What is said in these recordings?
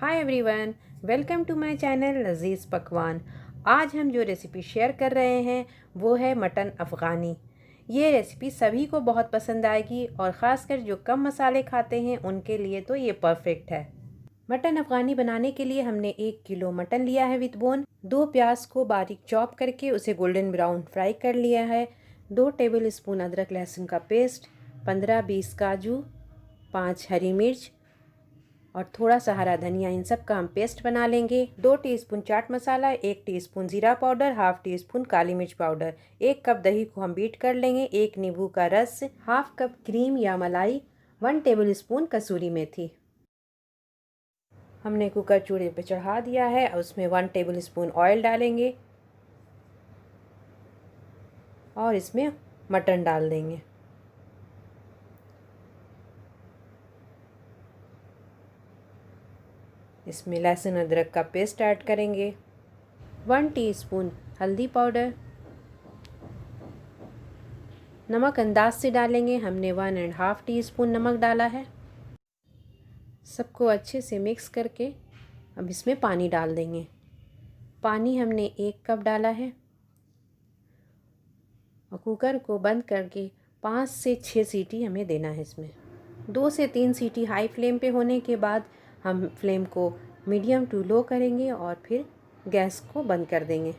Hi everyone, welcome to my channel लजीज़ पकवान। आज हम जो रेसिपी शेयर कर रहे हैं वो है मटन अफ़गानी। ये रेसिपी सभी को बहुत पसंद आएगी और ख़ासकर जो कम मसाले खाते हैं उनके लिए तो ये परफेक्ट है। मटन अफ़गानी बनाने के लिए हमने 1 किलो मटन लिया है विद बोन। 2 प्याज को बारीक चॉप करके उसे गोल्डन ब्राउन फ्राई कर लिया है। 2 टेबल स्पून अदरक लहसुन का पेस्ट, 15-20 काजू, 5 हरी मिर्च और थोड़ा सा हरा धनिया, इन सब का हम पेस्ट बना लेंगे। 2 टीस्पून चाट मसाला, 1 टीस्पून जीरा पाउडर, हाफ टी स्पून काली मिर्च पाउडर, 1 कप दही को हम बीट कर लेंगे, 1 नींबू का रस, हाफ कप क्रीम या मलाई, 1 टेबल स्पून कसूरी मेथी। हमने कुकर चूल्हे पे चढ़ा दिया है और उसमें 1 टेबल स्पून ऑयल डालेंगे और इसमें मटन डाल देंगे। इसमें लहसुन अदरक का पेस्ट ऐड करेंगे, 1 टीस्पून हल्दी पाउडर, नमक अंदाज से डालेंगे। हमने 1.5 टीस्पून नमक डाला है। सबको अच्छे से मिक्स करके अब इसमें पानी डाल देंगे। पानी हमने 1 कप डाला है और कुकर को बंद करके 5 से 6 सीटी हमें देना है। इसमें 2 से 3 सीटी हाई फ्लेम पे होने के बाद हम फ्लेम को मीडियम टू लो करेंगे और फिर गैस को बंद कर देंगे।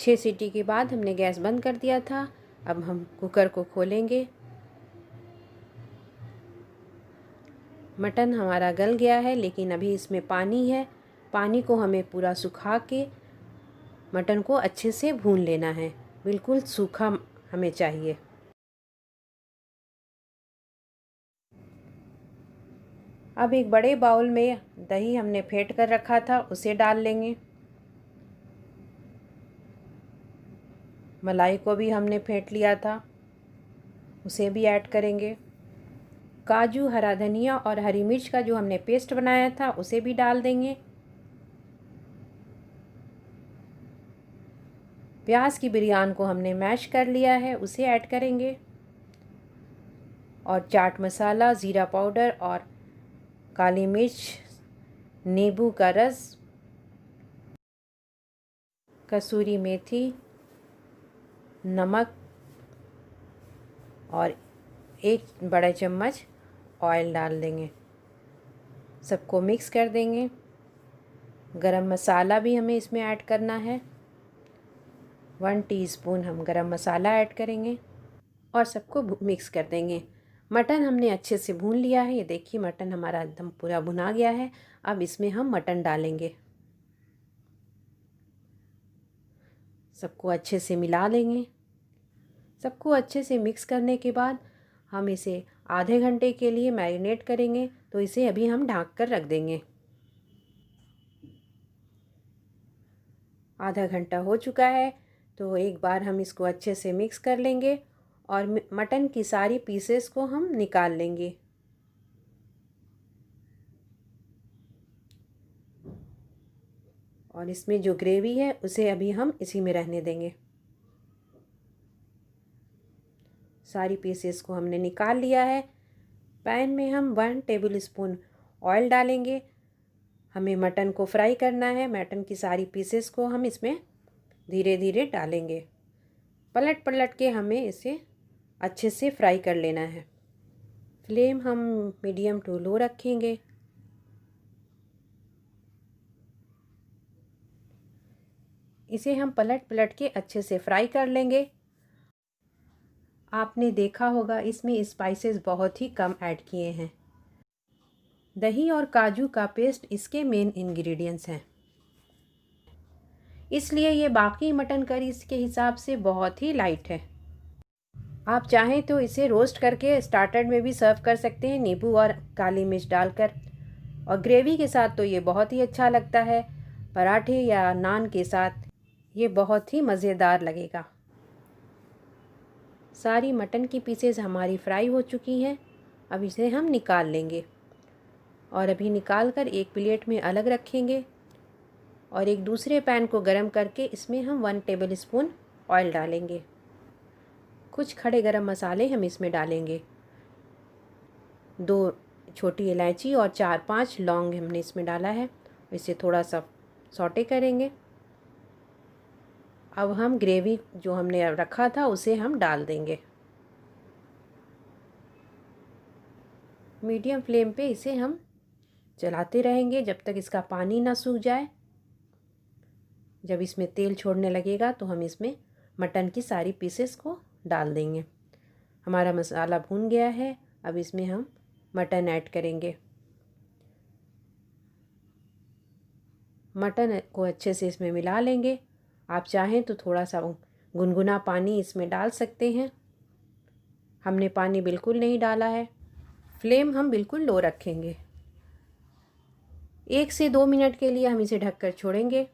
6 सीटी के बाद हमने गैस बंद कर दिया था। अब हम कुकर को खोलेंगे। मटन हमारा गल गया है लेकिन अभी इसमें पानी है। पानी को हमें पूरा सुखा के मटन को अच्छे से भून लेना है। बिल्कुल सूखा हमें चाहिए। अब एक बड़े बाउल में दही हमने फेंट कर रखा था उसे डाल लेंगे। मलाई को भी हमने फेंट लिया था, उसे भी ऐड करेंगे। काजू, हरा धनिया और हरी मिर्च का जो हमने पेस्ट बनाया था उसे भी डाल देंगे। प्याज की बिरयानी को हमने मैश कर लिया है, उसे ऐड करेंगे। और चाट मसाला, ज़ीरा पाउडर और काली मिर्च, नींबू का रस, कसूरी मेथी, नमक और 1 बड़ा चम्मच ऑयल डाल देंगे। सबको मिक्स कर देंगे। गरम मसाला भी हमें इसमें ऐड करना है। 1 टीस्पून हम गरम मसाला ऐड करेंगे और सबको मिक्स कर देंगे। मटन हमने अच्छे से भून लिया है। ये देखिए मटन हमारा एकदम पूरा भुना गया है। अब इसमें हम मटन डालेंगे। सबको अच्छे से मिला लेंगे। सबको अच्छे से मिक्स करने के बाद हम इसे आधे घंटे के लिए मैरिनेट करेंगे। तो इसे अभी हम ढक कर रख देंगे। आधा घंटा हो चुका है तो एक बार हम इसको अच्छे से मिक्स कर लेंगे और मटन की सारी पीसेस को हम निकाल लेंगे। और इसमें जो ग्रेवी है उसे अभी हम इसी में रहने देंगे। सारी पीसेस को हमने निकाल लिया है। पैन में हम 1 टेबल स्पून ऑयल डालेंगे। हमें मटन को फ्राई करना है। मटन की सारी पीसेस को हम इसमें धीरे धीरे डालेंगे। पलट पलट के हमें इसे अच्छे से फ्राई कर लेना है। फ्लेम हम मीडियम टू लो रखेंगे। इसे हम पलट पलट के अच्छे से फ्राई कर लेंगे। आपने देखा होगा इसमें स्पाइसेस बहुत ही कम ऐड किए हैं। दही और काजू का पेस्ट इसके मेन इंग्रेडिएंट्स हैं, इसलिए ये बाकी मटन करीज के हिसाब से बहुत ही लाइट है। आप चाहें तो इसे रोस्ट करके स्टार्टर में भी सर्व कर सकते हैं, नींबू और काली मिर्च डालकर। और ग्रेवी के साथ तो ये बहुत ही अच्छा लगता है। पराठे या नान के साथ ये बहुत ही मज़ेदार लगेगा। सारी मटन की पीसेस हमारी फ्राई हो चुकी हैं। अब इसे हम निकाल लेंगे और अभी निकाल कर एक प्लेट में अलग रखेंगे। और एक दूसरे पैन को गरम करके इसमें हम 1 टेबल स्पून ऑयल डालेंगे। कुछ खड़े गरम मसाले हम इसमें डालेंगे। 2 छोटी इलायची और 4-5 लौंग हमने इसमें डाला है। इसे थोड़ा सा सौटे करेंगे। अब हम ग्रेवी जो हमने रखा था उसे हम डाल देंगे। मीडियम फ्लेम पे इसे हम चलाते रहेंगे जब तक इसका पानी ना सूख जाए। जब इसमें तेल छोड़ने लगेगा तो हम इसमें मटन की सारी पीसेस को डाल देंगे। हमारा मसाला भून गया है। अब इसमें हम मटन ऐड करेंगे। मटन को अच्छे से इसमें मिला लेंगे। आप चाहें तो थोड़ा सा गुनगुना पानी इसमें डाल सकते हैं। हमने पानी बिल्कुल नहीं डाला है। फ्लेम हम बिल्कुल लो रखेंगे। 1 से 2 मिनट के लिए हम इसे ढककर छोड़ेंगे।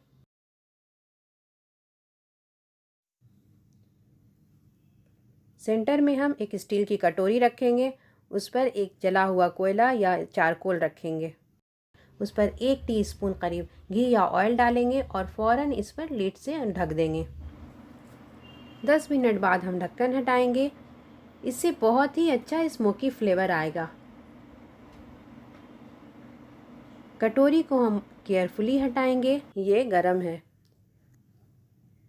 सेंटर में हम एक स्टील की कटोरी रखेंगे। उस पर एक जला हुआ कोयला या चारकोल रखेंगे। उस पर 1 टीस्पून करीब घी या ऑयल डालेंगे और फ़ौरन इस पर लीड से ढक देंगे। 10 मिनट बाद हम ढक्कन हटाएंगे। इससे बहुत ही अच्छा स्मोकी फ्लेवर आएगा। कटोरी को हम केयरफुली हटाएंगे, ये गरम है।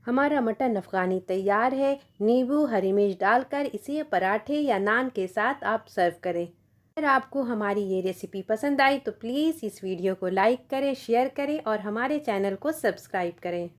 हमारा मटन अफ़गानी तैयार है। नींबू हरी मिर्च डालकर इसे पराठे या नान के साथ आप सर्व करें। अगर आपको हमारी ये रेसिपी पसंद आई तो प्लीज़ इस वीडियो को लाइक करें, शेयर करें और हमारे चैनल को सब्सक्राइब करें।